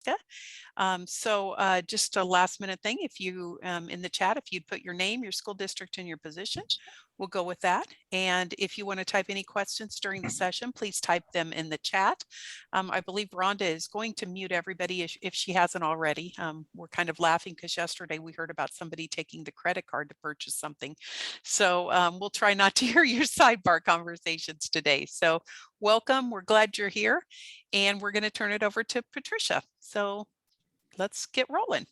Nebraska. Just a last minute thing, if you in the chat, if you'd put your name, your school district, and your position, we'll go with that. And if you want to type any questions during the session, please type them in the chat. I believe Rhonda is going to mute everybody if she hasn't already. We're kind of laughing because yesterday we heard about somebody taking the credit card to purchase something. So we'll try not to hear your sidebar conversations today. So welcome. We're glad you're here. And we're going to turn it over to Patricia. So let's get rolling.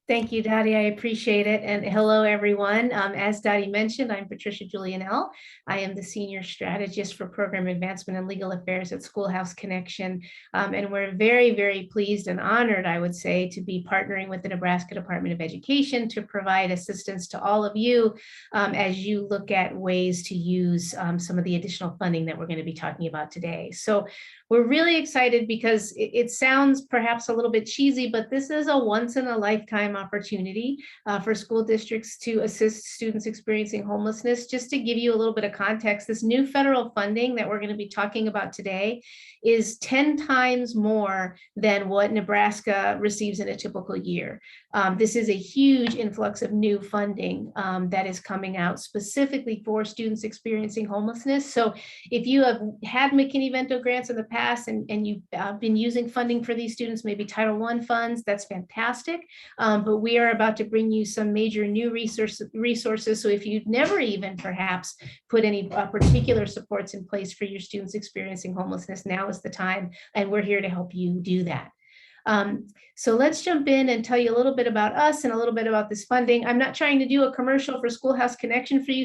Thank you, Dottie. I appreciate it. And hello, everyone. As Dottie mentioned, I'm Patricia Julianell. I am the Senior Strategist for Program Advancement and Legal Affairs at Schoolhouse Connection. And we're very, very pleased and honored, I would say, to be partnering with the Nebraska Department of Education to provide assistance to all of you as you look at ways to use some of the additional funding that we're going to be talking about today. So we're really excited because it sounds perhaps a little bit cheesy, but this is a once-in-a-lifetime opportunity for school districts to assist students experiencing homelessness. Just to give you a little bit of context, this new federal funding that we're going to be talking about today is 10 times more than what Nebraska receives in a typical year. This is a huge influx of new funding that is coming out specifically for students experiencing homelessness. So if you have had McKinney-Vento grants in the past and you've been using funding for these students, maybe Title I funds, that's fantastic. But we are about to bring you some major new resources. So if you've never even perhaps put any particular supports in place for your students experiencing homelessness, now is the time, and we're here to help you do that. So let's jump in and tell you a little bit about us and a little bit about this funding. I'm not trying to do a commercial for Schoolhouse Connection for you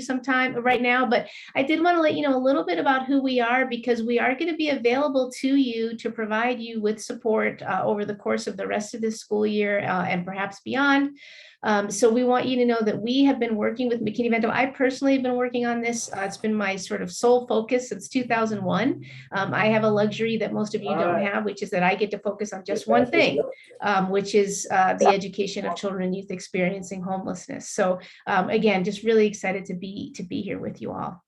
right now, but I did want to let you know a little bit about who we are, because we are going to be available to you to provide you with support over the course of the rest of this school year and perhaps beyond. So we want you to know that we have been working with McKinney-Vento. I personally have been working on this. It's been my sort of sole focus since 2001. I have a luxury that most of you don't have, which is that I get to focus on just one thing, which is the education of children and youth experiencing homelessness. So again, just really excited to be here with you all.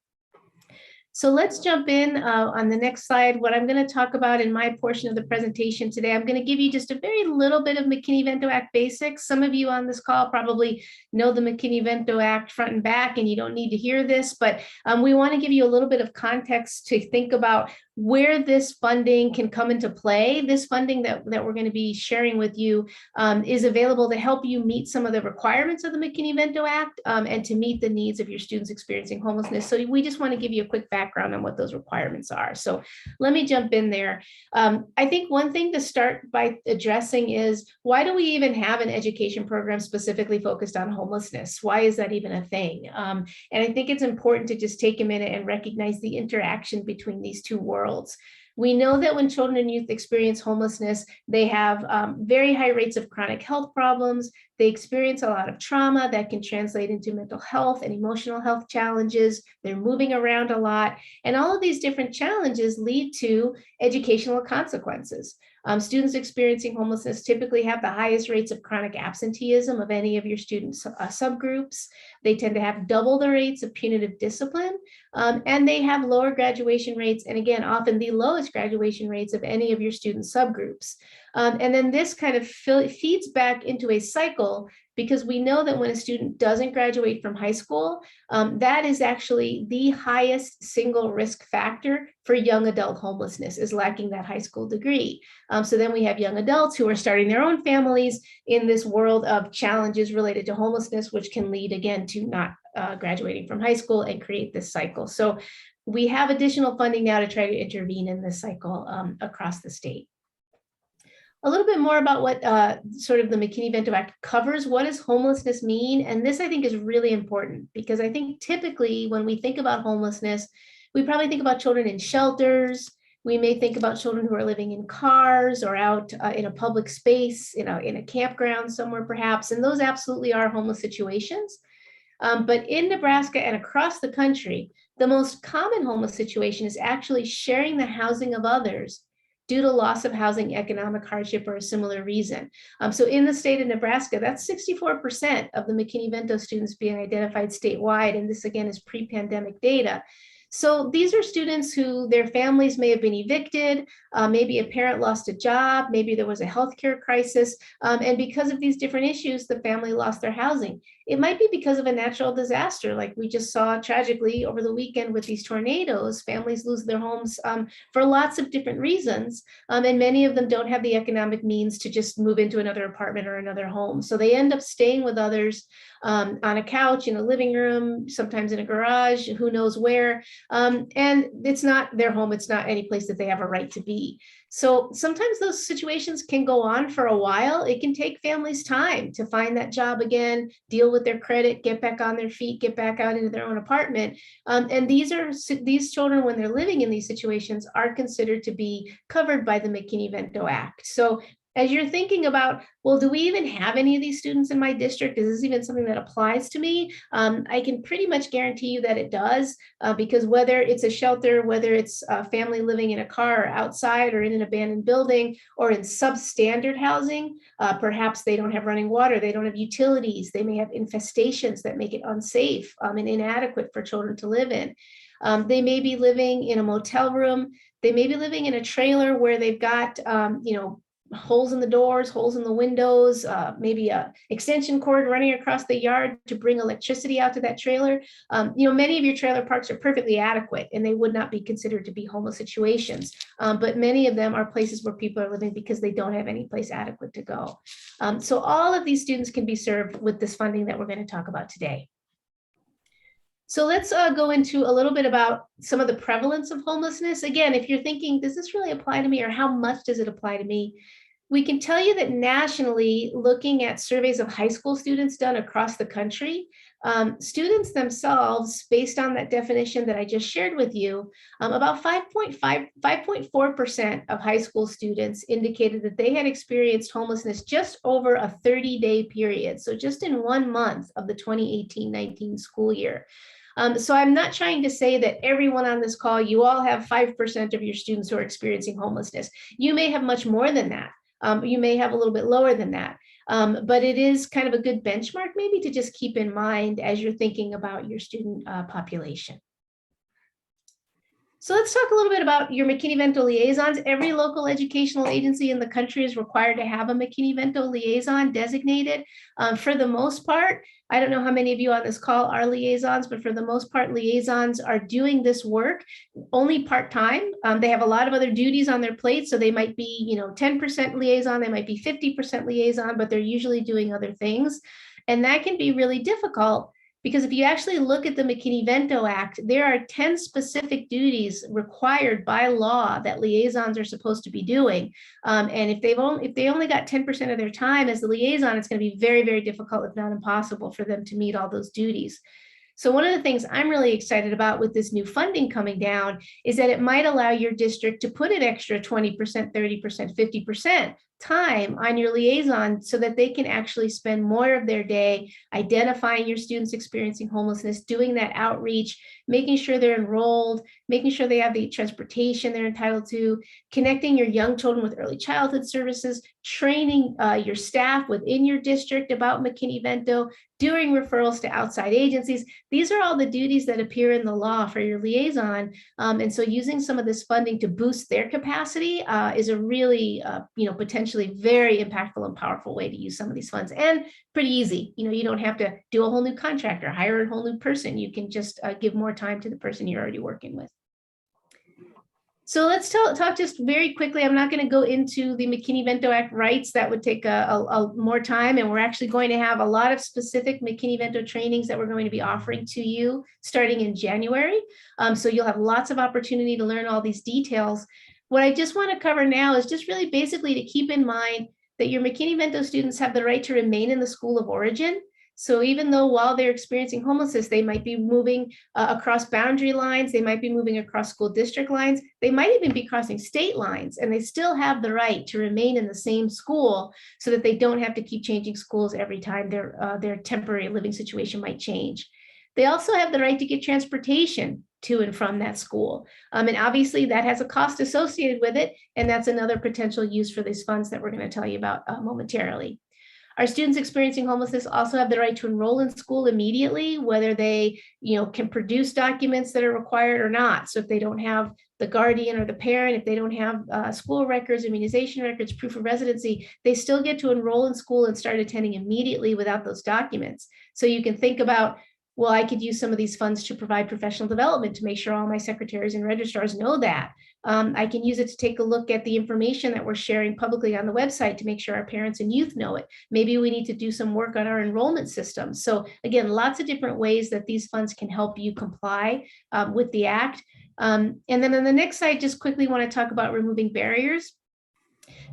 So let's jump in on the next slide. What I'm going to talk about in my portion of the presentation today, I'm going to give you just a very little bit of McKinney-Vento Act basics. Some of you on this call probably know the McKinney-Vento Act front and back, and you don't need to hear this, but we want to give you a little bit of context to think about where this funding can come into play. This funding that we're going to be sharing with you is available to help you meet some of the requirements of the McKinney-Vento Act and to meet the needs of your students experiencing homelessness. So we just want to give you a quick background on what those requirements are. So let me jump in there. I think one thing to start by addressing is, why do we even have an education program specifically focused on homelessness? Why is that even a thing? And I think it's important to just take a minute and recognize the interaction between these two worlds. We know that when children and youth experience homelessness, they have very high rates of chronic health problems. They experience a lot of trauma that can translate into mental health and emotional health challenges. They're moving around a lot. And all of these different challenges lead to educational consequences. Students experiencing homelessness typically have the highest rates of chronic absenteeism of any of your student subgroups. They tend to have double the rates of punitive discipline, and they have lower graduation rates, and again, often the lowest graduation rates of any of your student subgroups. And then this kind of feeds back into a cycle, because we know that when a student doesn't graduate from high school, that is actually the highest single risk factor for young adult homelessness, is lacking that high school degree. So then we have young adults who are starting their own families in this world of challenges related to homelessness, which can lead again to not graduating from high school and create this cycle. So we have additional funding now to try to intervene in this cycle across the state. A little bit more about what sort of the McKinney-Vento Act covers. What does homelessness mean? And this, I think, is really important, because I think typically when we think about homelessness, we probably think about children in shelters. We may think about children who are living in cars or out in a public space, in a campground somewhere perhaps, and those absolutely are homeless situations. But in Nebraska and across the country, the most common homeless situation is actually sharing the housing of others due to loss of housing, economic hardship, or a similar reason. So in the state of Nebraska, that's 64% of the McKinney-Vento students being identified statewide, and this again is pre-pandemic data. So these are students who their families may have been evicted, maybe a parent lost a job, maybe there was a healthcare crisis, and because of these different issues, the family lost their housing. It might be because of a natural disaster, like we just saw tragically over the weekend with these tornadoes. Families lose their homes for lots of different reasons, and many of them don't have the economic means to just move into another apartment or another home. So they end up staying with others on a couch, in a living room, sometimes in a garage, who knows where. And it's not their home. It's not any place that they have a right to be. So sometimes those situations can go on for a while. It can take families time to find that job again, deal with their credit, get back on their feet, get back out into their own apartment. And these children, when they're living in these situations, are considered to be covered by the McKinney-Vento Act. So as you're thinking about, well, do we even have any of these students in my district? Is this even something that applies to me? I can pretty much guarantee you that it does, because whether it's a shelter, whether it's a family living in a car or outside or in an abandoned building or in substandard housing, perhaps they don't have running water, they don't have utilities, they may have infestations that make it unsafe and inadequate for children to live in. They may be living in a motel room. They may be living in a trailer where they've got, holes in the doors, holes in the windows, maybe a extension cord running across the yard to bring electricity out to that trailer. Many of your trailer parks are perfectly adequate and they would not be considered to be homeless situations. But many of them are places where people are living because they don't have any place adequate to go. So all of these students can be served with this funding that we're going to talk about today. So let's go into a little bit about some of the prevalence of homelessness. Again, if you're thinking, does this really apply to me, or how much does it apply to me? We can tell you that nationally, looking at surveys of high school students done across the country, students themselves, based on that definition that I just shared with you, about 5.4% of high school students indicated that they had experienced homelessness just over a 30-day period. So just in 1 month of the 2018-19 school year. So I'm not trying to say that everyone on this call, you all have 5% of your students who are experiencing homelessness. You may have much more than that. You may have a little bit lower than that, but it is kind of a good benchmark maybe to just keep in mind as you're thinking about your student population. So let's talk a little bit about your McKinney-Vento liaisons. Every local educational agency in the country is required to have a McKinney-Vento liaison designated. For the most part, I don't know how many of you on this call are liaisons, but for the most part, liaisons are doing this work only part-time. They have a lot of other duties on their plate, so they might be, 10% liaison, they might be 50% liaison, but they're usually doing other things. And that can be really difficult, because if you actually look at the McKinney-Vento Act, there are 10 specific duties required by law that liaisons are supposed to be doing. And if they only got 10% of their time as the liaison, it's going to be very, very difficult, if not impossible, for them to meet all those duties. So one of the things I'm really excited about with this new funding coming down is that it might allow your district to put an extra 20%, 30%, 50% time on your liaison so that they can actually spend more of their day identifying your students experiencing homelessness, doing that outreach, making sure they're enrolled, making sure they have the transportation they're entitled to, connecting your young children with early childhood services, training your staff within your district about McKinney-Vento, doing referrals to outside agencies. These are all the duties that appear in the law for your liaison. And so using some of this funding to boost their capacity is a really, potentially very impactful and powerful way to use some of these funds, and pretty easy. You don't have to do a whole new contract or hire a whole new person. You can just give more time to the person you're already working with. So let's talk just very quickly. I'm not going to go into the McKinney-Vento Act rights. That would take a more time. And we're actually going to have a lot of specific McKinney-Vento trainings that we're going to be offering to you starting in January. So you'll have lots of opportunity to learn all these details. What I just want to cover now is just really basically to keep in mind that your McKinney-Vento students have the right to remain in the school of origin. So even though while they're experiencing homelessness, they might be moving across boundary lines, they might be moving across school district lines, they might even be crossing state lines, and they still have the right to remain in the same school so that they don't have to keep changing schools every time their temporary living situation might change. They also have the right to get transportation to and from that school. And obviously that has a cost associated with it, and that's another potential use for these funds that we're going to tell you about momentarily. Our students experiencing homelessness also have the right to enroll in school immediately, whether they, can produce documents that are required or not. So if they don't have the guardian or the parent, if they don't have school records, immunization records, proof of residency, they still get to enroll in school and start attending immediately without those documents. So you can think about, well, I could use some of these funds to provide professional development to make sure all my secretaries and registrars know that. I can use it to take a look at the information that we're sharing publicly on the website to make sure our parents and youth know it. Maybe we need to do some work on our enrollment system. So again, lots of different ways that these funds can help you comply with the act. And then on the next slide, just quickly want to talk about removing barriers,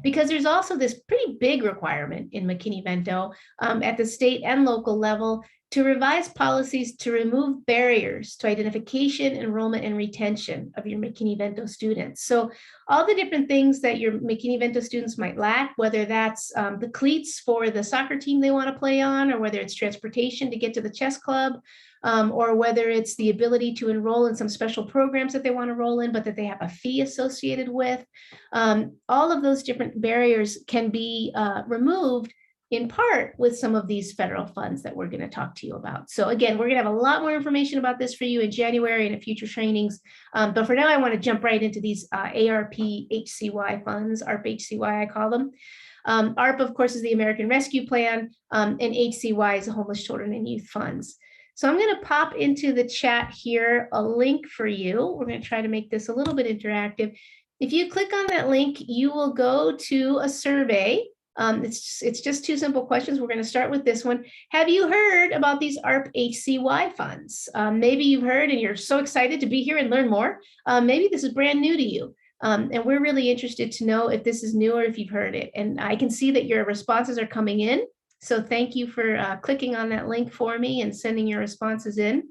because there's also this pretty big requirement in McKinney-Vento at the state and local level to revise policies to remove barriers to identification, enrollment, and retention of your McKinney-Vento students. So all the different things that your McKinney-Vento students might lack, whether that's the cleats for the soccer team they want to play on, or whether it's transportation to get to the chess club, or whether it's the ability to enroll in some special programs that they want to roll in, but that they have a fee associated with. All of those different barriers can be removed in part with some of these federal funds that we're going to talk to you about. So again, we're going to have a lot more information about this for you in January and in future trainings. But for now, I want to jump right into these ARP-HCY funds, ARP-HCY, I call them. ARP, of course, is the American Rescue Plan, and HCY is the Homeless Children and Youth Funds. So I'm going to pop into the chat here a link for you. We're going to try to make this a little bit interactive. If you click on that link, you will go to a survey. It's just two simple questions. We're going to start with this one. Have you heard about these ARP-HCY funds? Maybe you've heard and you're so excited to be here and learn more. Maybe this is brand new to you. And we're really interested to know if this is new or if you've heard it. And I can see that your responses are coming in. So thank you for clicking on that link for me and sending your responses in.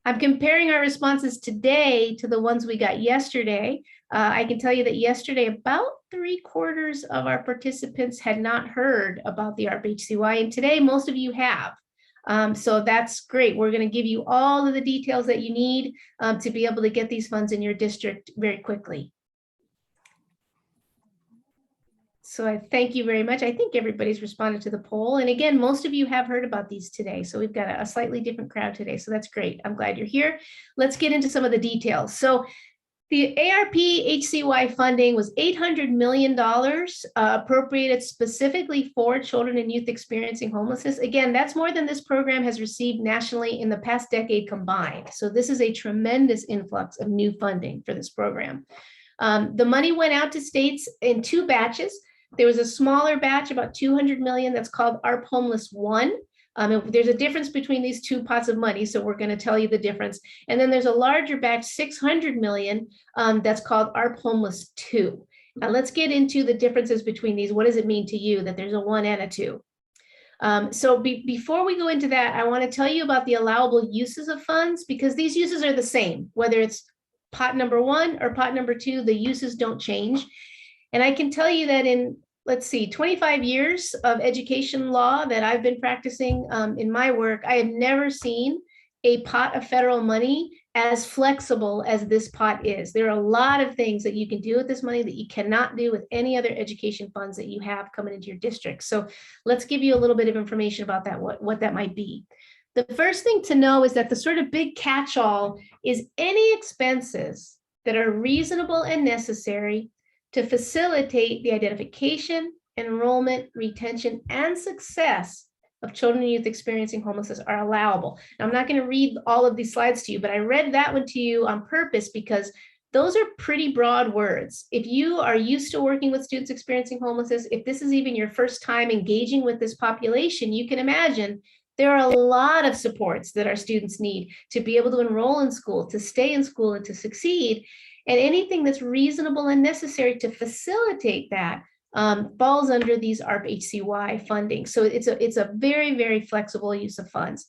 I'm comparing our responses today to the ones we got yesterday. I can tell you that yesterday, about 3/4 of our participants had not heard about the ARP-HCY, and today most of you have. So that's great. We're going to give you all of the details that you need to be able to get these funds in your district very quickly. So I thank you very much. I think everybody's responded to the poll. And again, most of you have heard about these today. So we've got a slightly different crowd today. So that's great. I'm glad you're here. Let's get into some of the details. So the ARP-HCY funding was $800 million appropriated specifically for children and youth experiencing homelessness. Again, that's more than this program has received nationally in the past decade combined. So this is a tremendous influx of new funding for this program. The money went out to states in 2 batches. There was a smaller batch, about $200 million, that's called ARP Homeless 1. There's a difference between these 2 pots of money, so we're going to tell you the difference. And then there's a larger batch, $600 million, that's called ARP Homeless 2. Now let's get into the differences between these. What does it mean to you that there's a 1 and a 2? Before we go into that, I want to tell you about the allowable uses of funds, because these uses are the same, whether it's pot number 1 or pot number 2, the uses don't change. And I can tell you that in, 25 years of education law that I've been practicing in my work, I have never seen a pot of federal money as flexible as this pot is. There are a lot of things that you can do with this money that you cannot do with any other education funds that you have coming into your district. So let's give you a little bit of information about that, what that might be. The first thing to know is that the sort of big catch-all is any expenses that are reasonable and necessary to facilitate the identification, enrollment, retention, and success of children and youth experiencing homelessness are allowable. Now, I'm not going to read all of these slides to you, but I read that one to you on purpose because those are pretty broad words. If you are used to working with students experiencing homelessness, if this is even your first time engaging with this population, you can imagine there are a lot of supports that our students need to be able to enroll in school, to stay in school, and to succeed. And anything that's reasonable and necessary to facilitate that falls under these ARP-HCY funding. So it's a very, very flexible use of funds.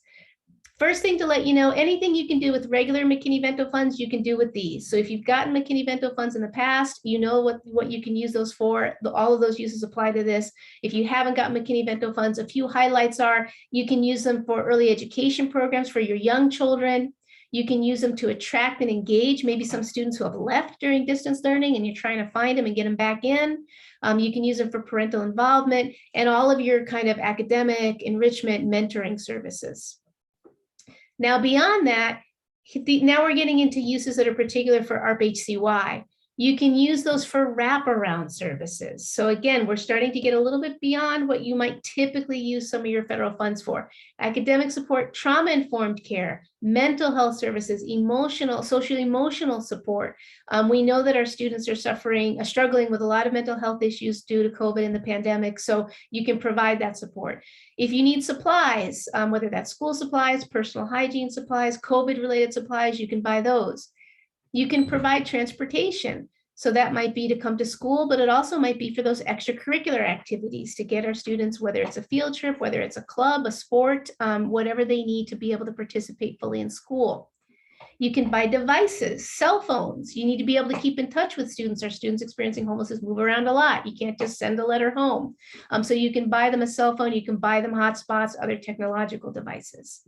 First thing to let you know, anything you can do with regular McKinney-Vento funds, you can do with these. So if you've gotten McKinney-Vento funds in the past, you know what you can use those for. All of those uses apply to this. If you haven't got McKinney-Vento funds, a few highlights are you can use them for early education programs for your young children. You can use them to attract and engage maybe some students who have left during distance learning and you're trying to find them and get them back in. You can use them for parental involvement and all of your kind of academic, enrichment, mentoring services. Now, beyond that, now we're getting into uses that are particular for ARP-HCY. You can use those for wraparound services. So again, we're starting to get a little bit beyond what you might typically use some of your federal funds for. Academic support, trauma-informed care, mental health services, social-emotional support. We know that our students are struggling with a lot of mental health issues due to COVID and the pandemic, so you can provide that support. If you need supplies, whether that's school supplies, personal hygiene supplies, COVID-related supplies, you can buy those. You can provide transportation. So that might be to come to school, but it also might be for those extracurricular activities to get our students, whether it's a field trip, whether it's a club, a sport, whatever they need to be able to participate fully in school. You can buy devices, cell phones. You need to be able to keep in touch with students. Our students experiencing homelessness move around a lot. You can't just send a letter home. So you can buy them a cell phone, you can buy them hotspots, other technological devices.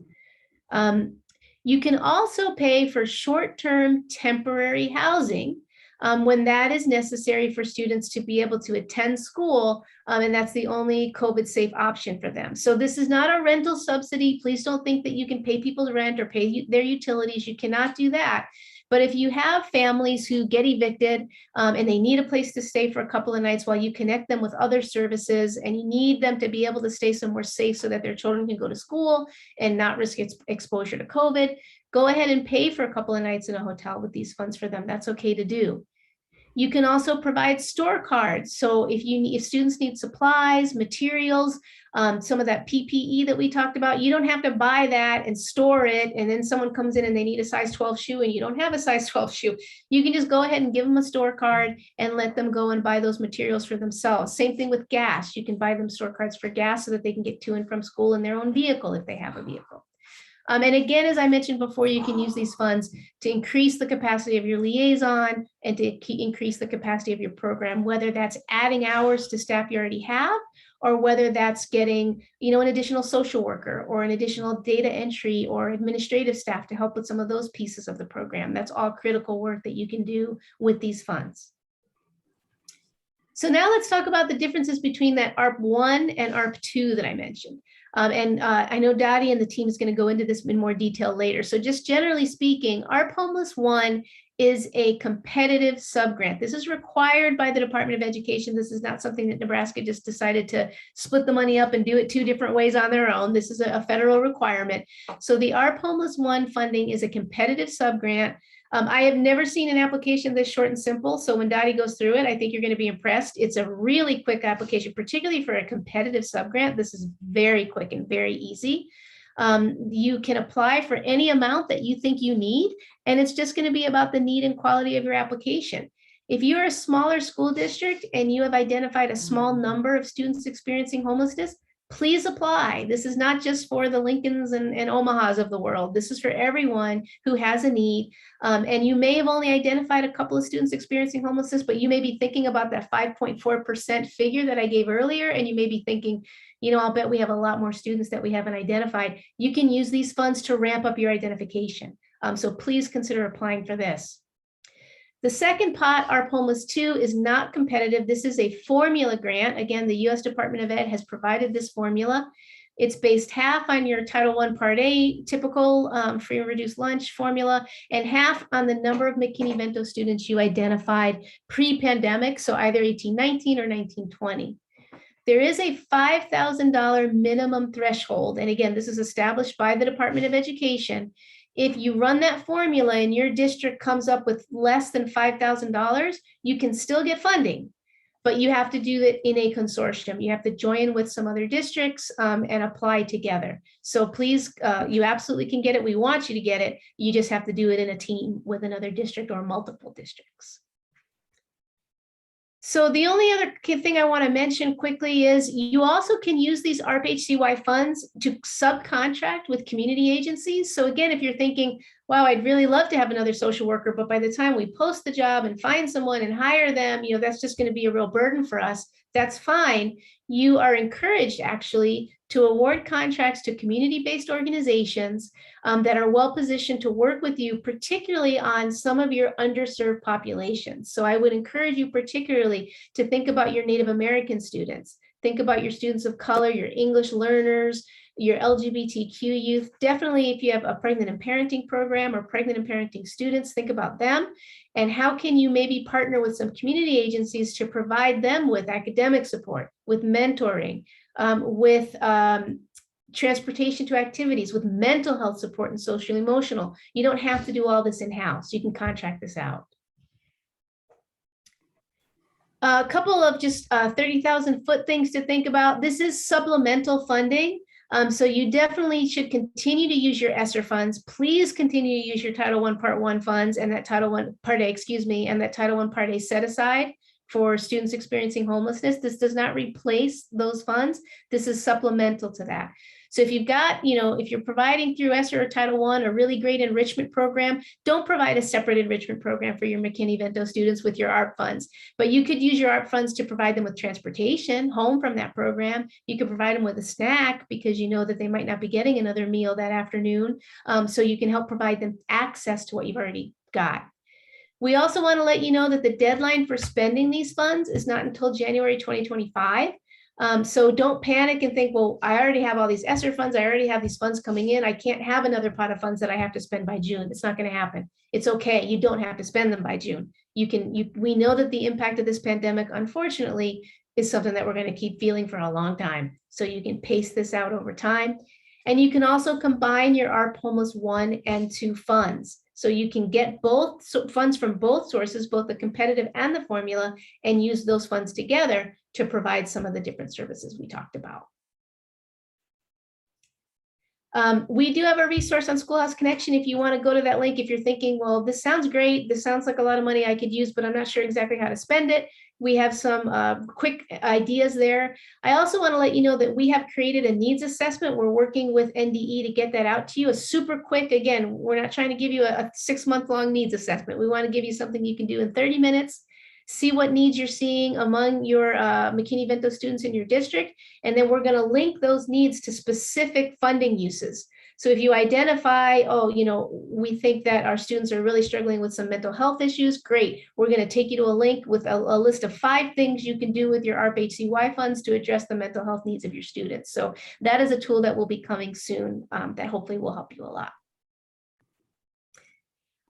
You can also pay for short-term temporary housing when that is necessary for students to be able to attend school, and that's the only COVID-safe option for them. So this is not a rental subsidy. Please don't think that you can pay people to rent or pay their utilities. You cannot do that. But if you have families who get evicted and they need a place to stay for a couple of nights while you connect them with other services, and you need them to be able to stay somewhere safe so that their children can go to school and not risk exposure to COVID, go ahead and pay for a couple of nights in a hotel with these funds for them. That's okay to do. You can also provide store cards. So if students need supplies, materials, some of that PPE that we talked about, you don't have to buy that and store it. And then someone comes in and they need a size 12 shoe and you don't have a size 12 shoe. You can just go ahead and give them a store card and let them go and buy those materials for themselves. Same thing with gas. You can buy them store cards for gas so that they can get to and from school in their own vehicle if they have a vehicle. And again, as I mentioned before, you can use these funds to increase the capacity of your liaison and to increase the capacity of your program, whether that's adding hours to staff you already have, or whether that's getting, an additional social worker or an additional data entry or administrative staff to help with some of those pieces of the program. That's all critical work that you can do with these funds. So now let's talk about the differences between that ARP-1 and ARP-2 that I mentioned. I know Dottie and the team is going to go into this in more detail later. So just generally speaking, ARP Homeless 1 is a competitive subgrant. This is required by the Department of Education. This is not something that Nebraska just decided to split the money up and do it 2 different ways on their own. This is a federal requirement. So the ARP Homeless 1 funding is a competitive subgrant. I have never seen an application this short and simple. So when Dottie goes through it, I think you're going to be impressed. It's a really quick application, particularly for a competitive subgrant. This is very quick and very easy. You can apply for any amount that you think you need, and it's just going to be about the need and quality of your application. If you're a smaller school district and you have identified a small number of students experiencing homelessness, please apply. This is not just for the Lincolns and Omahas of the world. This is for everyone who has a need. And you may have only identified a couple of students experiencing homelessness, but you may be thinking about that 5.4% figure that I gave earlier. And you may be thinking, I'll bet we have a lot more students that we haven't identified. You can use these funds to ramp up your identification. So please consider applying for this. The second pot, ARP Homeless 2, is not competitive. This is a formula grant. Again, the U.S. Department of Ed has provided this formula. It's based half on your Title I Part A typical free and reduced lunch formula, and half on the number of McKinney-Vento students you identified pre-pandemic, so either 1819 or 1920. There is a $5,000 minimum threshold, and again, this is established by the Department of Education. If you run that formula and your district comes up with less than $5,000, you can still get funding, but you have to do it in a consortium. You have to join with some other districts and apply together. So please, you absolutely can get it. We want you to get it. You just have to do it in a team with another district or multiple districts. So the only other thing I want to mention quickly is you also can use these ARP-HCY funds to subcontract with community agencies. So again, if you're thinking, wow, I'd really love to have another social worker, but by the time we post the job and find someone and hire them, that's just going to be a real burden for us. That's fine. You are encouraged actually to award contracts to community-based organizations that are well positioned to work with you, particularly on some of your underserved populations. So I would encourage you particularly to think about your Native American students. Think about your students of color, your English learners, your LGBTQ youth. Definitely, if you have a pregnant and parenting program or pregnant and parenting students, think about them. And how can you maybe partner with some community agencies to provide them with academic support, with mentoring, with transportation to activities, with mental health support and social emotional. You don't have to do all this in-house. You can contract this out. A couple of just 30,000 foot things to think about. This is supplemental funding. So you definitely should continue to use your ESSER funds. Please continue to use your Title I Part 1 funds and that Title I Part A, and that Title I Part A set aside for students experiencing homelessness. This does not replace those funds. This is supplemental to that. So if you've got, if you're providing through ESSER or Title I a really great enrichment program, don't provide a separate enrichment program for your McKinney-Vento students with your ARP funds. But you could use your ARP funds to provide them with transportation home from that program. You could provide them with a snack because you know that they might not be getting another meal that afternoon. So you can help provide them access to what you've already got. We also want to let you know that the deadline for spending these funds is not until January 2025. So don't panic and think, well, I already have all these ESSER funds. I already have these funds coming in. I can't have another pot of funds that I have to spend by June. It's not going to happen. It's okay. You don't have to spend them by June. We know that the impact of this pandemic, unfortunately, is something that we're going to keep feeling for a long time. So you can pace this out over time. And you can also combine your ARP Homeless 1 and 2 funds. So you can get both funds from both sources, both the competitive and the formula, and use those funds together to provide some of the different services we talked about. We do have a resource on Schoolhouse Connection if you want to go to that link. If you're thinking, well, this sounds great, this sounds like a lot of money I could use, but I'm not sure exactly how to spend it. We have some quick ideas there. I also want to let you know that we have created a needs assessment. We're working with NDE to get that out to you. A super quick, again, we're not trying to give you a 6-month-long needs assessment. We want to give you something you can do in 30 minutes. See what needs you're seeing among your McKinney-Vento students in your district, and then we're going to link those needs to specific funding uses. So if you identify, we think that our students are really struggling with some mental health issues, great. We're going to take you to a link with a list of 5 things you can do with your ARP-HCY funds to address the mental health needs of your students. So that is a tool that will be coming soon that hopefully will help you a lot.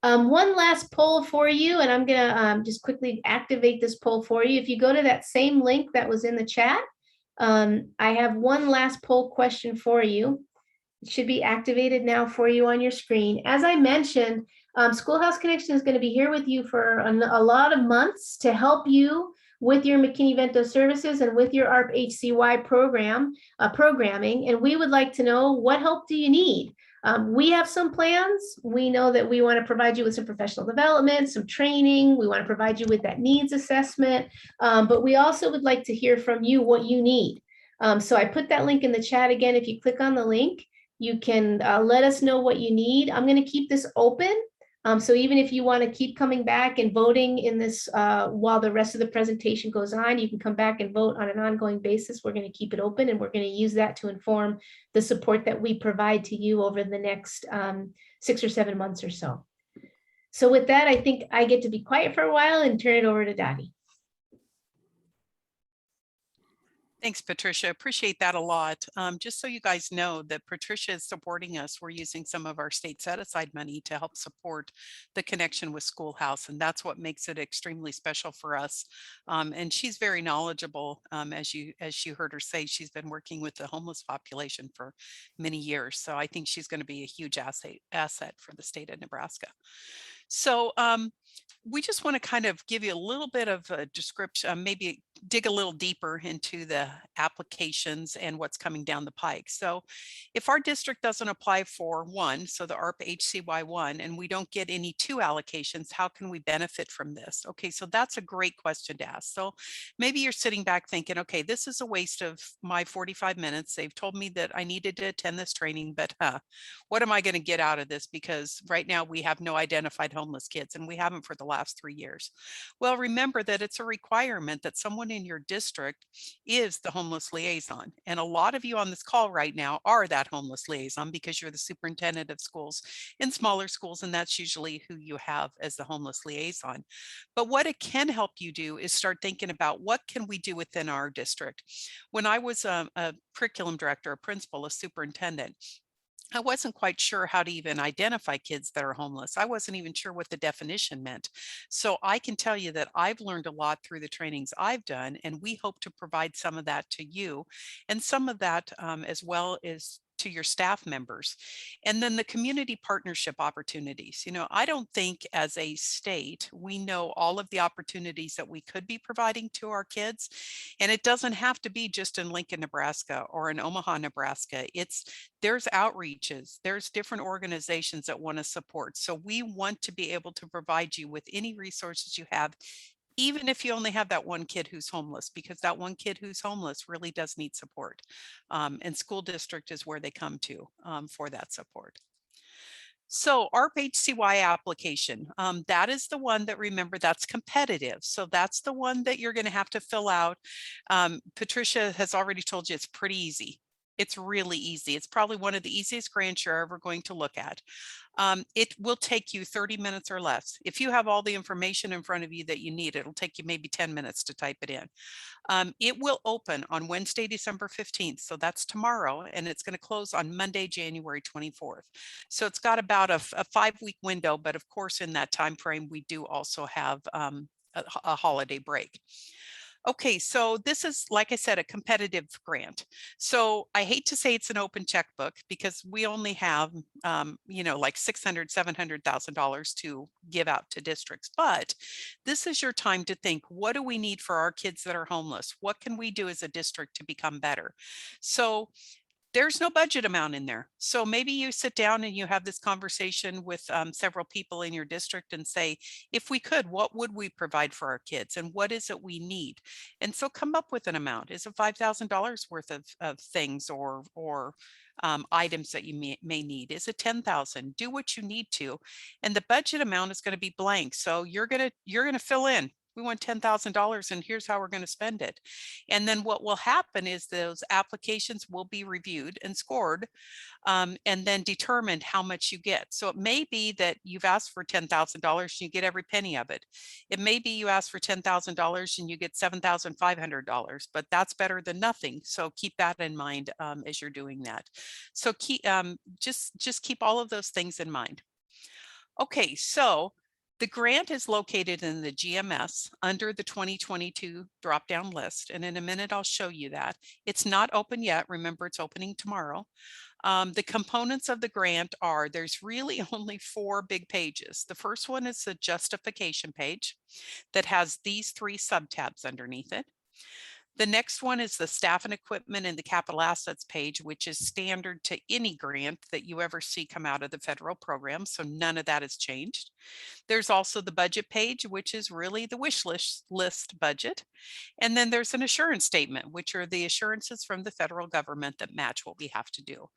One last poll for you, and I'm going to just quickly activate this poll for you. If you go to that same link that was in the chat, I have one last poll question for you. It should be activated now for you on your screen. As I mentioned, Schoolhouse Connection is going to be here with you for a lot of months to help you with your McKinney-Vento services and with your ARP-HCY programming. And we would like to know, what help do you need? We have some plans. We know that we want to provide you with some professional development, some training. We want to provide you with that needs assessment. But we also would like to hear from you what you need. So I put that link in the chat again. If you click on the link, you can let us know what you need. I'm going to keep this open. So even if you want to keep coming back and voting in this while the rest of the presentation goes on, you can come back and vote on an ongoing basis. We're going to keep it open, and we're going to use that to inform the support that we provide to you over the next 6 or 7 months or so. So with that, I think I get to be quiet for a while and turn it over to Dottie. Thanks, Patricia. Appreciate that a lot. Just so you guys know that Patricia is supporting us. We're using some of our state set-aside money to help support the connection with Schoolhouse, and that's what makes it extremely special for us. And she's very knowledgeable. As you heard her say, she's been working with the homeless population for many years. So I think she's going to be a huge asset for the state of Nebraska. So we just want to kind of give you a little bit of a description, maybe dig a little deeper into the applications and what's coming down the pike. So if our district doesn't apply for one, so the ARP-HCY one, and we don't get any two allocations, how can we benefit from this? Okay, so that's a great question to ask. So maybe you're sitting back thinking, okay, this is a waste of my 45 minutes. They've told me that I needed to attend this training, but what am I going to get out of this? Because right now we have no identified homeless kids, and we haven't for the last 3 years. Well, remember that it's a requirement that someone in your district is the homeless liaison. And a lot of you on this call right now are that homeless liaison because you're the superintendent of schools in smaller schools, and that's usually who you have as the homeless liaison. But what it can help you do is start thinking about what can we do within our district. When I was a curriculum director, a principal, a superintendent, I wasn't quite sure how to even identify kids that are homeless. I wasn't even sure what the definition meant. So I can tell you that I've learned a lot through the trainings I've done, and we hope to provide some of that to you and some of that as well as to your staff members. And then the community partnership opportunities. I don't think as a state, we know all of the opportunities that we could be providing to our kids. And it doesn't have to be just in Lincoln, Nebraska or in Omaha, Nebraska. There's outreaches, there's different organizations that want to support. So we want to be able to provide you with any resources you have, even if you only have that one kid who's homeless, because that one kid who's homeless really does need support. And school district is where they come to for that support. So ARP-HCY application, that is the one that, remember, that's competitive. So that's the one that you're going to have to fill out. Patricia has already told you it's pretty easy. It's really easy. It's probably one of the easiest grants you're ever going to look at. It will take you 30 minutes or less. If you have all the information in front of you that you need, it'll take you maybe 10 minutes to type it in. It will open on Wednesday, December 15th. So that's tomorrow, and it's going to close on Monday, January 24th. So it's got about a 5-week window, but of course, in that time frame, we do also have a holiday break. Okay, so this is, like I said, a competitive grant. So I hate to say it's an open checkbook because we only have, like $600,000, $700,000 to give out to districts. But this is your time to think, what do we need for our kids that are homeless? What can we do as a district to become better? So there's no budget amount in there. So maybe you sit down and you have this conversation with several people in your district and say, if we could, what would we provide for our kids? And what is it we need? And so come up with an amount. Is it $5,000 worth of things or items that you may need? Is it 10,000? Do what you need to. And the budget amount is going to be blank. So you're going to fill in. We want $10,000 and here's how we're going to spend it. And then what will happen is those applications will be reviewed and scored and then determined how much you get. So it may be that you've asked for $10,000 and you get every penny of it. It may be you ask for $10,000 and you get $7,500, but that's better than nothing. So keep that in mind as you're doing that. So just keep all of those things in mind. Okay, so the grant is located in the GMS under the 2022 drop-down list. And in a minute, I'll show you that. It's not open yet. Remember, it's opening tomorrow. The components of the grant are, there's really only 4 big pages. The first one is the justification page that has these 3 subtabs underneath it. The next one is the staff and equipment and the capital assets page, which is standard to any grant that you ever see come out of the federal program. So none of that has changed. There's also the budget page, which is really the wish list budget. And then there's an assurance statement, which are the assurances from the federal government that match what we have to do.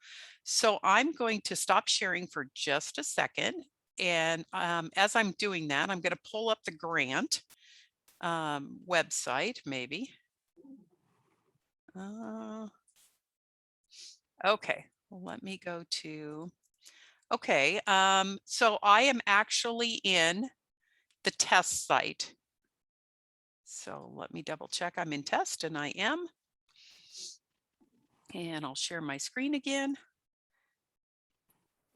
So I'm going to stop sharing for just a second. And as I'm doing that, I'm going to pull up the grant website, maybe. Okay, well, let me go to, okay, so I am actually in the test site. So let me double check. I'm in test and I am. And I'll share my screen again.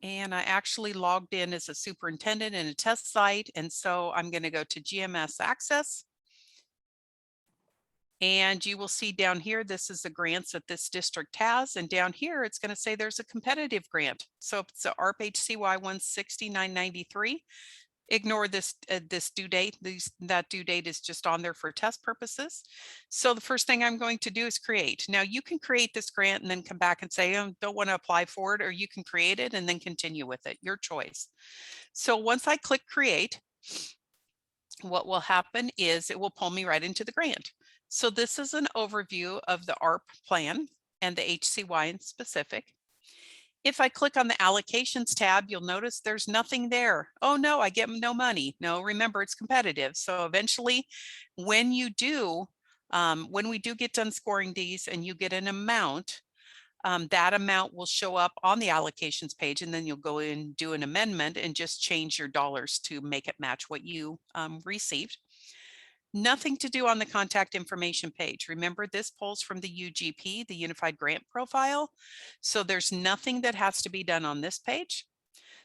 And I actually logged in as a superintendent in a test site. And so I'm going to go to GMS Access. And you will see down here, this is the grants that this district has. And down here, it's going to say there's a competitive grant. So it's the ARP-HCY 16993. Ignore this this due date. That due date is just on there for test purposes. So the first thing I'm going to do is create. Now you can create this grant and then come back and say, oh, don't want to apply for it, or you can create it and then continue with it, your choice. So once I click create, what will happen is it will pull me right into the grant. So this is an overview of the ARP plan and the HCY in specific. If I click on the allocations tab, you'll notice there's nothing there. Oh no, I get no money. No, remember it's competitive. So eventually when you do, when we do get done scoring these and you get an amount, that amount will show up on the allocations page, and then you'll go in and do an amendment and just change your dollars to make it match what you received. Nothing to do on the contact information page. Remember, this pulls from the UGP, the Unified Grant Profile. So there's nothing that has to be done on this page.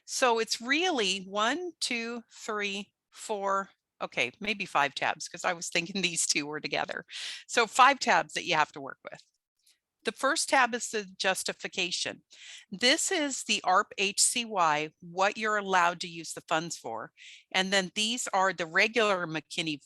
So it's really 1, 2, 3, 4, okay, maybe 5 tabs, because I was thinking these two were together. So 5 tabs that you have to work with. The first tab is the justification. This is the ARP-HCY, what you're allowed to use the funds for. And then these are the regular McKinney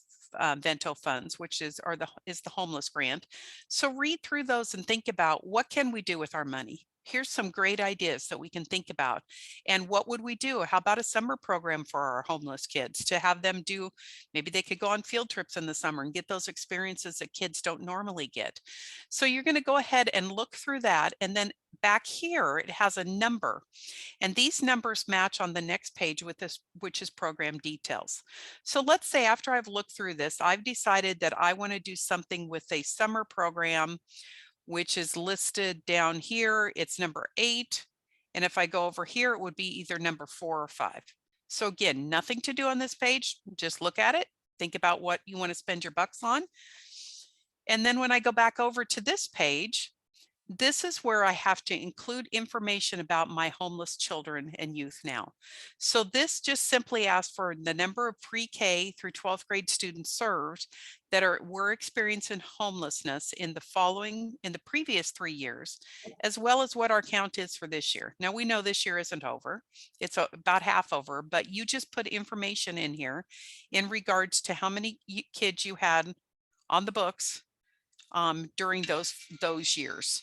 Vento funds, which is the homeless grant. So read through those and think about, what can we do with our money? Here's some great ideas that we can think about. And what would we do? How about a summer program for our homeless kids to have them do, maybe they could go on field trips in the summer and get those experiences that kids don't normally get. So you're going to go ahead and look through that. And then back here, it has a number. And these numbers match on the next page with this, which is program details. So let's say after I've looked through this, I've decided that I want to do something with a summer program, which is listed down here. It's number 8. And if I go over here, it would be either number 4 or 5. So again, nothing to do on this page. Just look at it, think about what you want to spend your bucks on. And then when I go back over to this page, this is where I have to include information about my homeless children and youth now. So this just simply asks for the number of pre-K through 12th grade students served that were experiencing homelessness in the previous 3 years, as well as what our count is for this year. Now we know this year isn't over. It's about half over, but you just put information in here in regards to how many kids you had on the books during those years.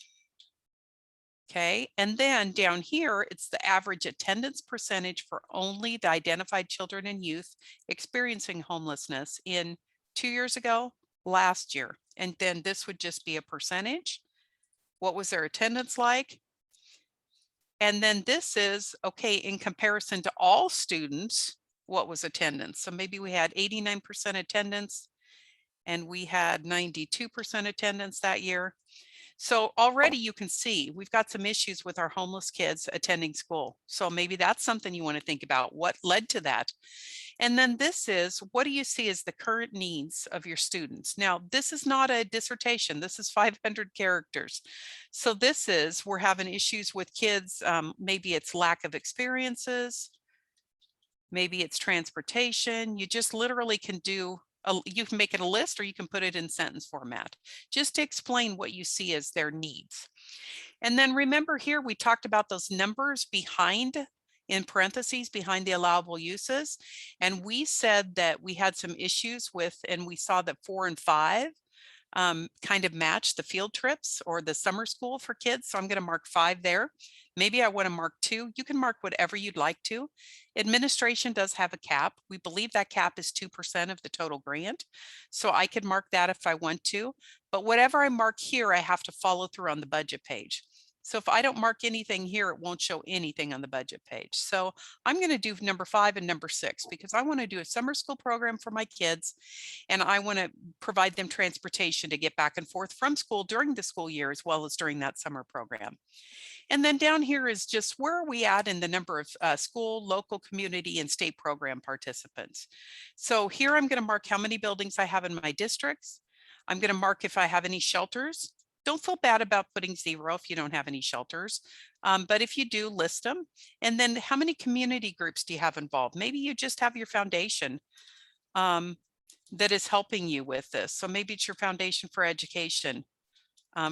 Okay, and then down here, it's the average attendance percentage for only the identified children and youth experiencing homelessness in 2 years ago, last year. And then this would just be a percentage. What was their attendance like? And then this is, okay, in comparison to all students, what was attendance? So maybe we had 89% attendance and we had 92% attendance that year. So already you can see we've got some issues with our homeless kids attending school. So maybe that's something you want to think about. What led to that? And then this is, what do you see as the current needs of your students? Now, this is not a dissertation. This is 500 characters. So this is, we're having issues with kids. Maybe it's lack of experiences. Maybe it's transportation. You just literally can do you can make it a list, or you can put it in sentence format, just to explain what you see as their needs. And then remember here, we talked about those numbers behind, in parentheses, behind the allowable uses. And we said that we had some issues with, and we saw that 4 and 5 kind of match the field trips or the summer school for kids. So I'm going to mark 5 there. Maybe I want to mark 2. You can mark whatever you'd like to. Administration does have a cap. We believe that cap is 2% of the total grant. So I could mark that if I want to. But whatever I mark here, I have to follow through on the budget page. So if I don't mark anything here, it won't show anything on the budget page. So I'm going to do number 5 and number 6 because I want to do a summer school program for my kids, and I want to provide them transportation to get back and forth from school during the school year as well as during that summer program. And then down here is just where are we at in the number of school, local, community, and state program participants. So here I'm going to mark how many buildings I have in my districts. I'm going to mark if I have any shelters. Don't feel bad about putting 0 if you don't have any shelters. But if you do, list them. And then how many community groups do you have involved? Maybe you just have your foundation that is helping you with this. So maybe it's your foundation for education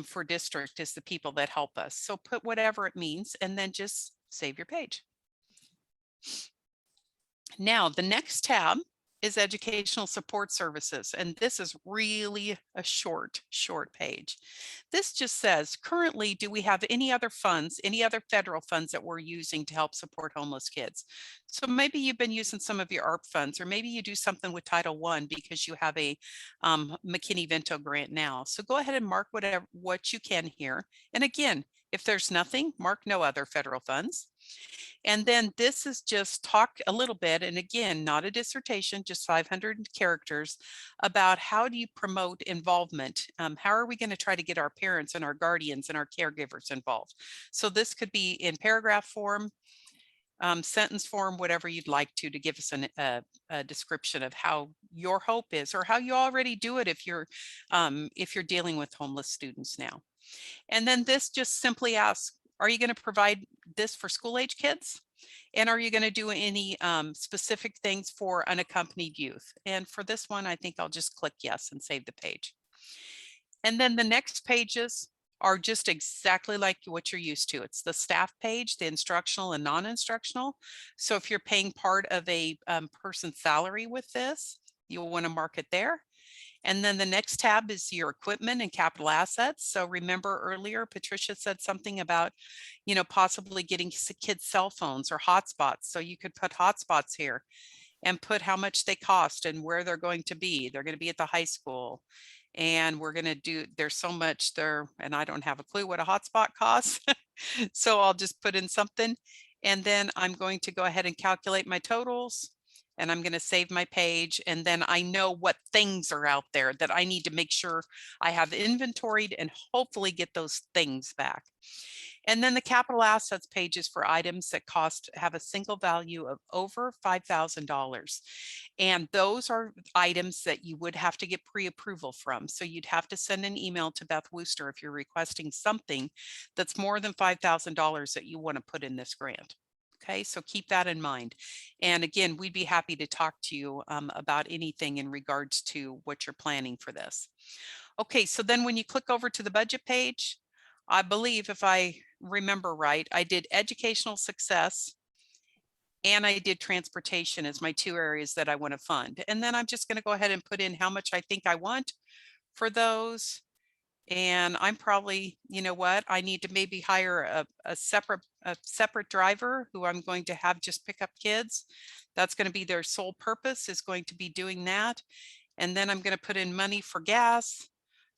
for district is the people that help us. So put whatever it means and then just save your page. Now, the next tab is educational support services, and this is really a short page. This just says, currently, do we have any other funds, any other federal funds that we're using to help support homeless kids? So maybe you've been using some of your ARP funds, or maybe you do something with Title I because you have a McKinney-Vento grant now. So go ahead and mark what you can here. And again, if there's nothing, mark no other federal funds. And then this is just talk a little bit, and again, not a dissertation, just 500 characters, about how do you promote involvement? How are we going to try to get our parents and our guardians and our caregivers involved? So this could be in paragraph form, sentence form, whatever you'd like to give us a description of how your hope is, or how you already do it if you're dealing with homeless students now. And then this just simply asks, are you going to provide this for school age kids? And are you going to do any specific things for unaccompanied youth? And for this one, I think I'll just click yes and save the page. And then the next pages are just exactly like what you're used to. It's the staff page, the instructional and non-instructional. So if you're paying part of a person's salary with this, you'll want to mark it there. And then the next tab is your equipment and capital assets. So remember earlier, Patricia said something about, possibly getting kids cell phones or hotspots. So you could put hotspots here and put how much they cost and where they're going to be. They're going to be at the high school. And we're going to do, there's so much there, and I don't have a clue what a hotspot costs. So I'll just put in something. And then I'm going to go ahead and calculate my totals. And I'm going to save my page, and then I know what things are out there that I need to make sure I have inventoried and hopefully get those things back. And then the capital assets page is for items that have a single value of over $5,000. And those are items that you would have to get pre-approval from. So you'd have to send an email to Beth Wooster if you're requesting something that's more than $5,000 that you want to put in this grant. Okay, so keep that in mind. And again, we'd be happy to talk to you about anything in regards to what you're planning for this. Okay, so then when you click over to the budget page, I believe if I remember right, I did educational success and I did transportation as my two areas that I want to fund. And then I'm just going to go ahead and put in how much I think I want for those. And I'm probably, I need to maybe hire a separate driver who I'm going to have just pick up kids. That's going to be their sole purpose, is going to be doing that. And then I'm going to put in money for gas,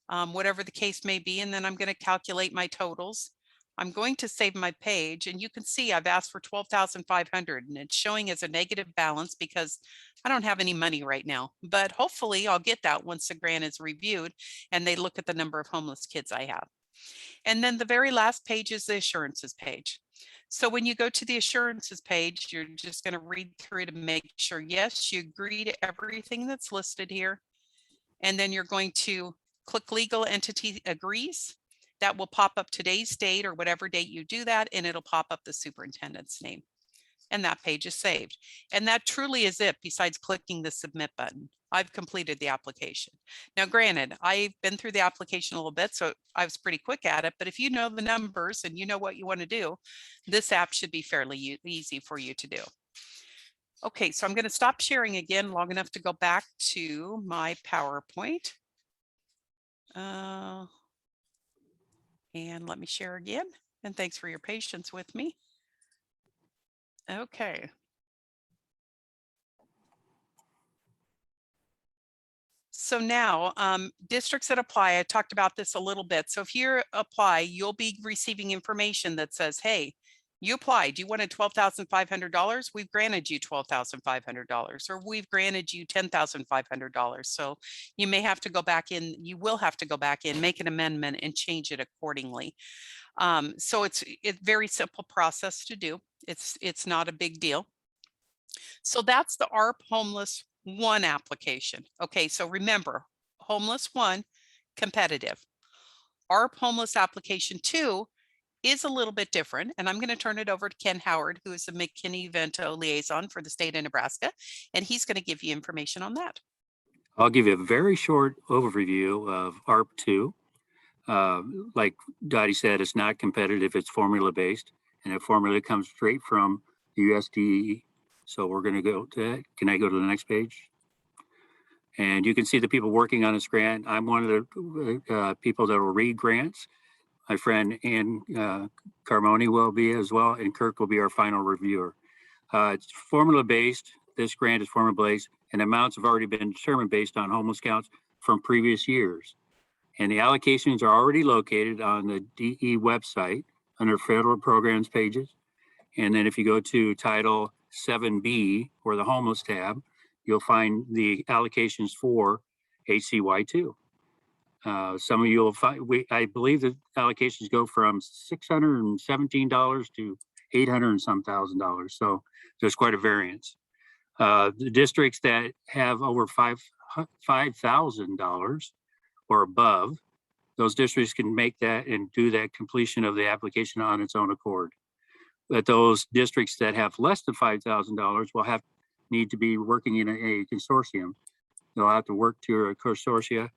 whatever the case may be. And then I'm going to calculate my totals. I'm going to save my page, and you can see I've asked for 12,500, and it's showing as a negative balance because I don't have any money right now, but hopefully I'll get that once the grant is reviewed and they look at the number of homeless kids I have. And then the very last page is the assurances page. So when you go to the assurances page, you're just going to read through to make sure, yes, you agree to everything that's listed here. And then you're going to click legal entity agrees. That will pop up today's date or whatever date you do that, and it'll pop up the superintendent's name. And that page is saved. And that truly is it, besides clicking the submit button. I've completed the application. Now, granted, I've been through the application a little bit, so I was pretty quick at it, but if you know the numbers and you know what you want to do, this app should be fairly easy for you to do. Okay, so I'm going to stop sharing again long enough to go back to my PowerPoint. And let me share again. And thanks for your patience with me. Okay. So now, districts that apply, I talked about this a little bit. So if you apply, you'll be receiving information that says, hey, you applied, you wanted $12,500. We've granted you $12,500, or we've granted you $10,500. So you may have to go back in, you will have to go back in, make an amendment and change it accordingly. So it's a very simple process to do. It's not a big deal. So that's the ARP Homeless 1 application. Okay, so remember, Homeless 1, competitive. ARP Homeless application 2 is a little bit different, and I'm going to turn it over to Ken Howard, who is the McKinney-Vento liaison for the state of Nebraska, and he's going to give you information on that. I'll give you a very short overview of ARP-2. Like Dottie said, it's not competitive, it's formula based, and the formula comes straight from the USDA So we're going to go to that. Can I go to the next page? And you can see the people working on this grant. I'm one of the people that will read grants. My friend Ann Carmoni will be as well, and Kirk will be our final reviewer. It's formula-based. This grant is formula-based, and amounts have already been determined based on homeless counts from previous years. And the allocations are already located on the DE website under federal programs pages. And then if you go to Title 7B, or the homeless tab, you'll find the allocations for HCY2. Some of you will find, I believe the allocations go from $617 to $800 and some thousand dollars. So there's quite a variance. The districts that have over $5,000 or above, those districts can make that and do that completion of the application on its own accord. But those districts that have less than $5,000 will need to be working in a consortium. They'll have to work to a consortia,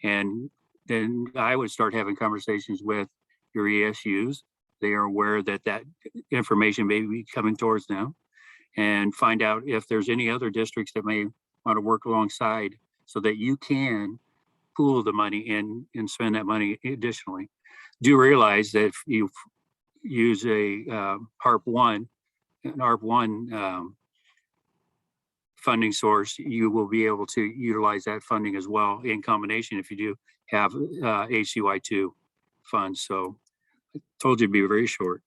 and then I would start having conversations with your ESUs. They are aware that that information may be coming towards them, and find out if there's any other districts that may want to work alongside so that you can pool the money and spend that money additionally. Do realize that if you use a ARP-1, an ARP-1 funding source, you will be able to utilize that funding as well in combination if you do have HCY2 funds. So I told you to be very short.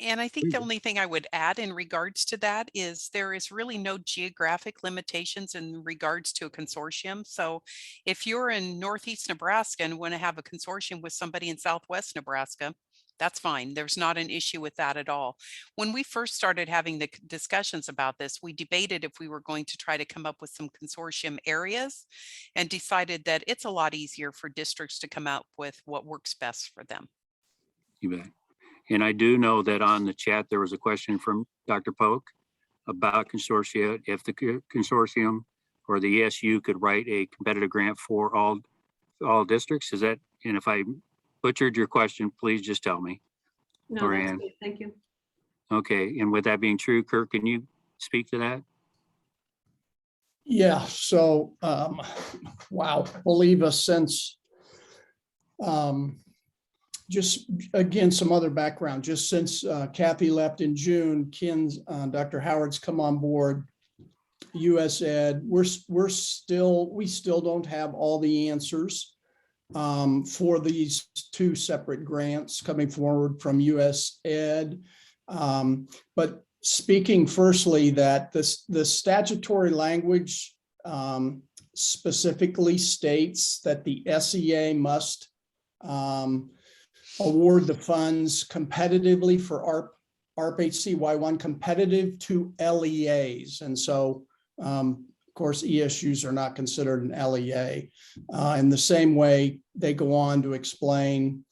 And I think the only thing I would add in regards to that is there is really no geographic limitations in regards to a consortium. So if you're in Northeast Nebraska and want to have a consortium with somebody in Southwest Nebraska, that's fine. There's not an issue with that at all. When we first started having the discussions about this, we debated if we were going to try to come up with some consortium areas, and decided that it's a lot easier for districts to come up with what works best for them. You bet. And I do know that on the chat, there was a question from Dr. Polk about consortia, if the consortium or the ESU could write a competitive grant for all districts. Is that, and if I butchered your question, please just tell me. No, that's good. Thank you. Okay, and with that being true, Kirk, can you speak to that? Yeah, so, wow, believe us, since, just again, some other background, just since Kathy left in June, Dr. Howard's come on board, USAID, we still don't have all the answers for these two separate grants coming forward from USAID. But speaking firstly that the statutory language specifically states that the SEA must award the funds competitively for ARP-HCY1 competitive to LEAs. And so, of course, ESUs are not considered an LEA. In the same way, they go on to explain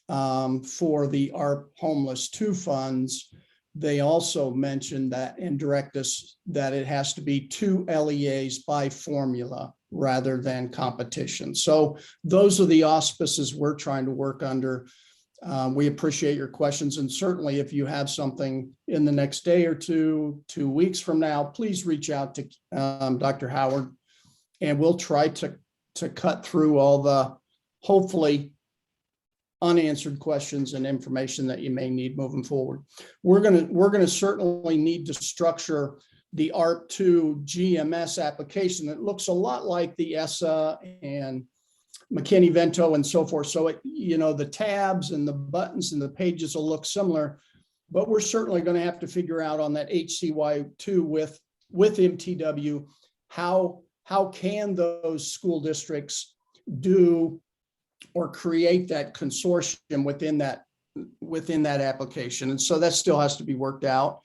for the ARP Homeless 2 funds, they also mentioned that and direct us that it has to be 2 LEAs by formula rather than competition. So those are the auspices we're trying to work under. We appreciate your questions, and certainly if you have something in the next day or 2 weeks from now, please reach out to Dr. Howard, and we'll try to cut through all the hopefully unanswered questions and information that you may need moving forward. We're gonna certainly need to structure the ARP-2 GMS application that looks a lot like the ESSA and McKinney-Vento and so forth. So the tabs and the buttons and the pages will look similar, but we're certainly going to have to figure out on that HCY2 with MTW, how can those school districts do or create that consortium within that application. And so that still has to be worked out.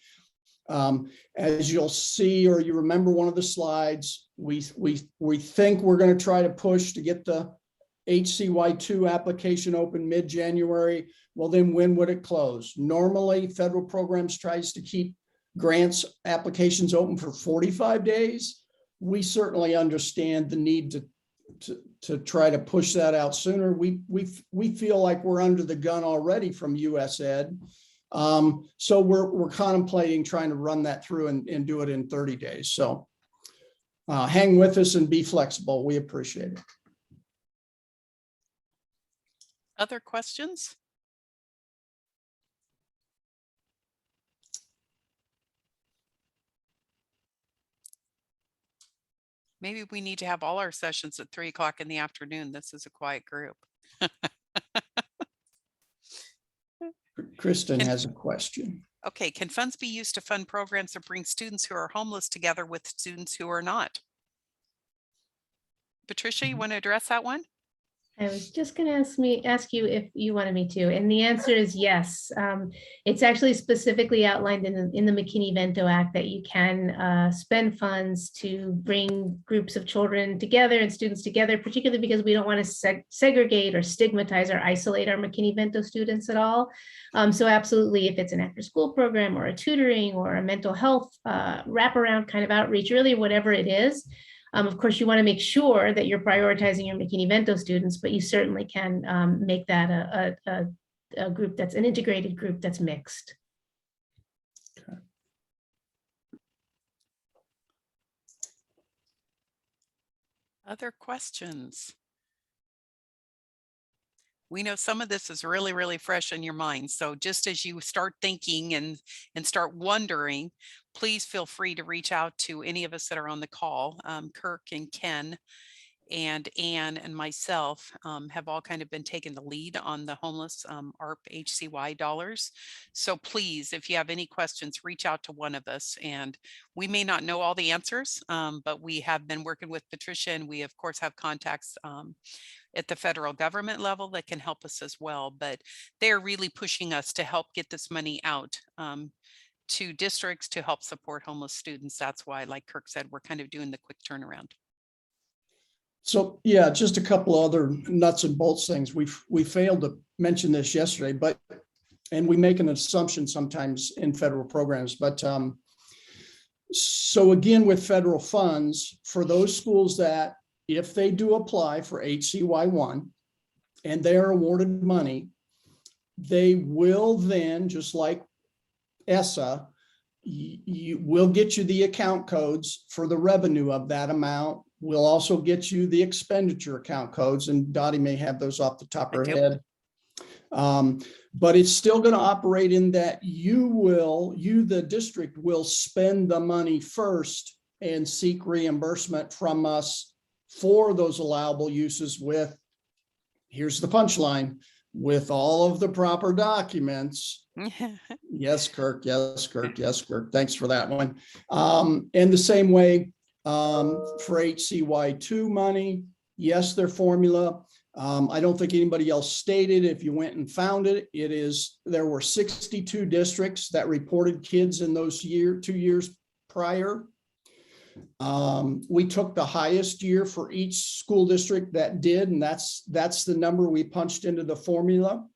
As you'll see, or you remember one of the slides, we think we're going to try to push to get the HCY2 application open mid-January. Well, then when would it close? Normally, federal programs tries to keep grants applications open for 45 days. We certainly understand the need to try to push that out sooner. We feel like we're under the gun already from USAID So we're contemplating trying to run that through and do it in 30 days. So hang with us and be flexible. We appreciate it. Other questions? Maybe we need to have all our sessions at 3 o'clock in the afternoon. This is a quiet group. Kristen has a question. Okay, can funds be used to fund programs that bring students who are homeless together with students who are not? Patricia, you want to address that one? I was just going to ask you if you wanted me to, and the answer is yes. It's actually specifically outlined in the McKinney-Vento Act that you can spend funds to bring groups of children together and students together, particularly because we don't want to segregate or stigmatize or isolate our McKinney-Vento students at all. So absolutely, if it's an after-school program or a tutoring or a mental health wraparound kind of outreach, really whatever it is. Of course, you want to make sure that you're prioritizing your McKinney-Vento students, but you certainly can make that a group that's an integrated group that's mixed. Okay. Other questions? We know some of this is really, really fresh in your mind. So just as you start thinking and start wondering, please feel free to reach out to any of us that are on the call. Kirk and Ken and Ann and myself have all kind of been taking the lead on the homeless ARP-HCY dollars. So please, if you have any questions, reach out to one of us. And we may not know all the answers, but we have been working with Patricia, and we of course have contacts at the federal government level that can help us as well. But they're really pushing us to help get this money out to districts to help support homeless students. That's why, like Kirk said, we're kind of doing the quick turnaround. So yeah, just a couple other nuts and bolts things. We failed to mention this yesterday, and we make an assumption sometimes in federal programs, but so again, with federal funds, for those schools that if they do apply for HCY1 and they are awarded money, they will then, just like ESSA, you will get you the account codes for the revenue of that amount. We'll also get you the expenditure account codes, and Dottie may have those off the top of her head. But it's still going to operate in that you, the district, will spend the money first and seek reimbursement from us for those allowable uses with, here's the punchline, with all of the proper documents. Yes, Kirk. Yes, Kirk. Yes, Kirk. Thanks for that one. And the same way for HCY2 money, yes, their formula. I don't think anybody else stated, if you went and found it, there were 62 districts that reported kids in those 2 years prior. We took the highest year for each school district that did, and that's the number we punched into the formula.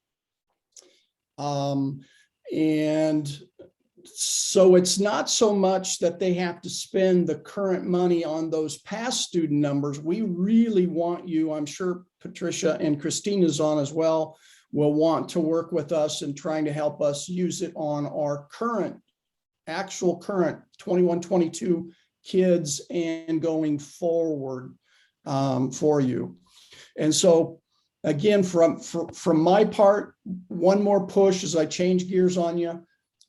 And so it's not so much that they have to spend the current money on those past student numbers. We really want you, I'm sure Patricia and Christina's on as well, will want to work with us in trying to help us use it on our actual current 21-22 kids and going forward for you. And so again, from my part, one more push as I change gears on you.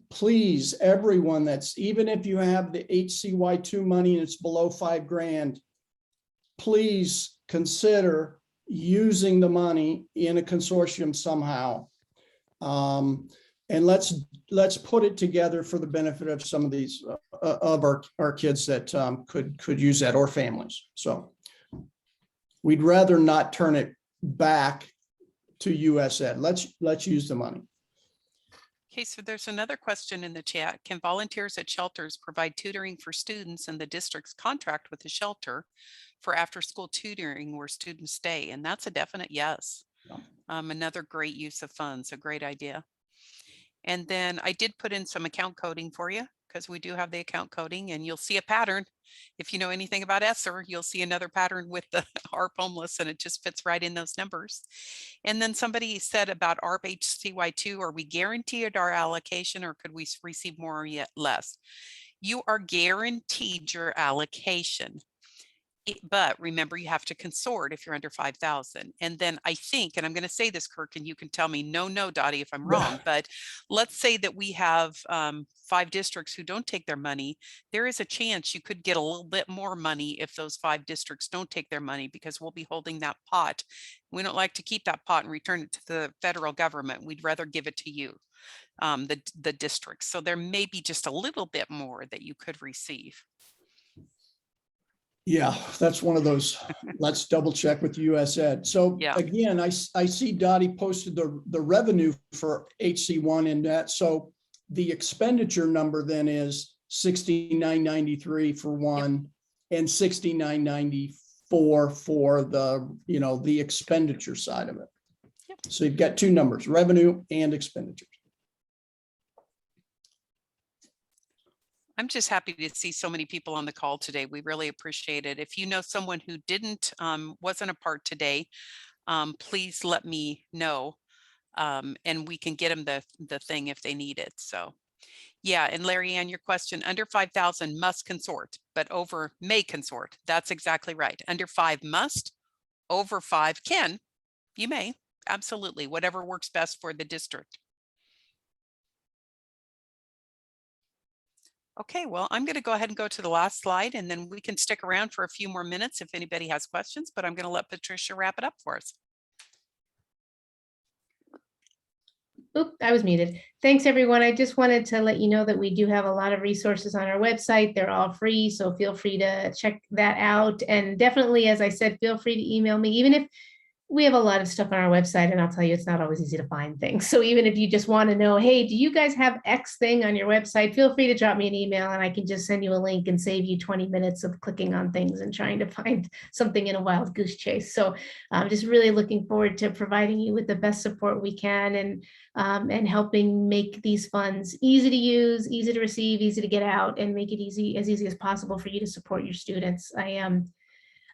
Please, everyone that's, even if you have the HCY2 money and it's below $5,000, please consider using the money in a consortium somehow. And let's put it together for the benefit of some of these of our kids that could use that, or families. So we'd rather not turn it back to US Ed. Let's use the money. Okay, so there's another question in the chat. Can volunteers at shelters provide tutoring for students in the district's contract with the shelter for after-school tutoring where students stay? And that's a definite yes. Yeah. Another great use of funds, a great idea. And then I did put in some account coding for you, because we do have the account coding, and you'll see a pattern. If you know anything about ESSER, you'll see another pattern with the ARP homeless, and it just fits right in those numbers. And then somebody said about ARP-HCY2, are we guaranteed our allocation, or could we receive more or yet less? You are guaranteed your allocation. But remember, you have to consort if you're under 5,000. And then I think, and I'm going to say this, Kirk, and you can tell me, no, Dottie, if I'm wrong, but let's say that we have 5 districts who don't take their money. There is a chance you could get a little bit more money if those 5 districts don't take their money, because we'll be holding that pot. We don't like to keep that pot and return it to the federal government. We'd rather give it to you, the districts. So there may be just a little bit more that you could receive. Yeah, that's one of those, let's double check with US Ed. So Yeah. again, I see Dottie posted the revenue for HC1 in that. So the expenditure number then is 6993 for one, and 6994 for the, the expenditure side of it. Yep. So you've got 2 numbers, revenue and expenditures. I'm just happy to see so many people on the call today. We really appreciate it. If you know someone who wasn't a part today, please let me know, and we can get them the thing if they need it. So yeah, and Larry Ann, your question, under 5,000 must consort, but over may consort. That's exactly right. Under 5 must, over 5 can, you may, absolutely, whatever works best for the district. Okay, well, I'm going to go ahead and go to the last slide, and then we can stick around for a few more minutes if anybody has questions, but I'm going to let Patricia wrap it up for us. Oop, I was muted. Thanks, everyone. I just wanted to let you know that we do have a lot of resources on our website. They're all free, so feel free to check that out. And definitely, as I said, feel free to email me, even if we have a lot of stuff on our website, and I'll tell you, it's not always easy to find things. So even if you just want to know, hey, do you guys have X thing on your website? Feel free to drop me an email, and I can just send you a link and save you 20 minutes of clicking on things and trying to find something in a wild goose chase. So I'm just really looking forward to providing you with the best support we can, and helping make these funds easy to use, easy to receive, easy to get out, and make it as easy as possible for you to support your students.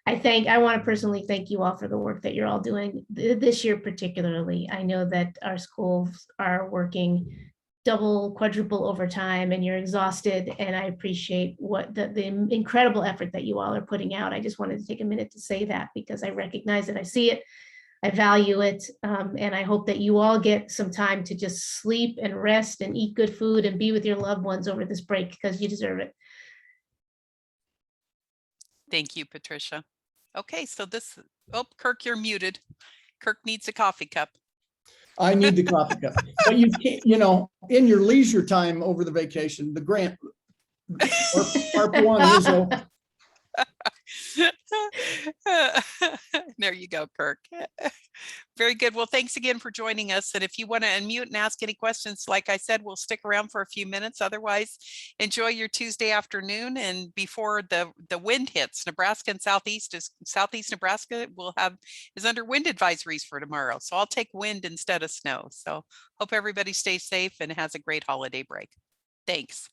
I want to personally thank you all for the work that you're all doing this year, particularly. I know that our schools are working double, quadruple overtime, and you're exhausted, and I appreciate what the incredible effort that you all are putting out. I just wanted to take a minute to say that, because I recognize it, I see it, I value it, and I hope that you all get some time to just sleep and rest and eat good food and be with your loved ones over this break, because you deserve it. Thank you, Patricia. Okay, so Kirk, you're muted. Kirk needs a coffee cup. I need the coffee cup. But you can't, in your leisure time over the vacation, the grant, ARP-1 is open. There you go, Kirk. Very good. Well, thanks again for joining us. And if you want to unmute and ask any questions, like I said, we'll stick around for a few minutes. Otherwise, enjoy your Tuesday afternoon. And before the wind hits, Nebraska and Southeast Nebraska is under wind advisories for tomorrow. So I'll take wind instead of snow. So hope everybody stays safe and has a great holiday break. Thanks.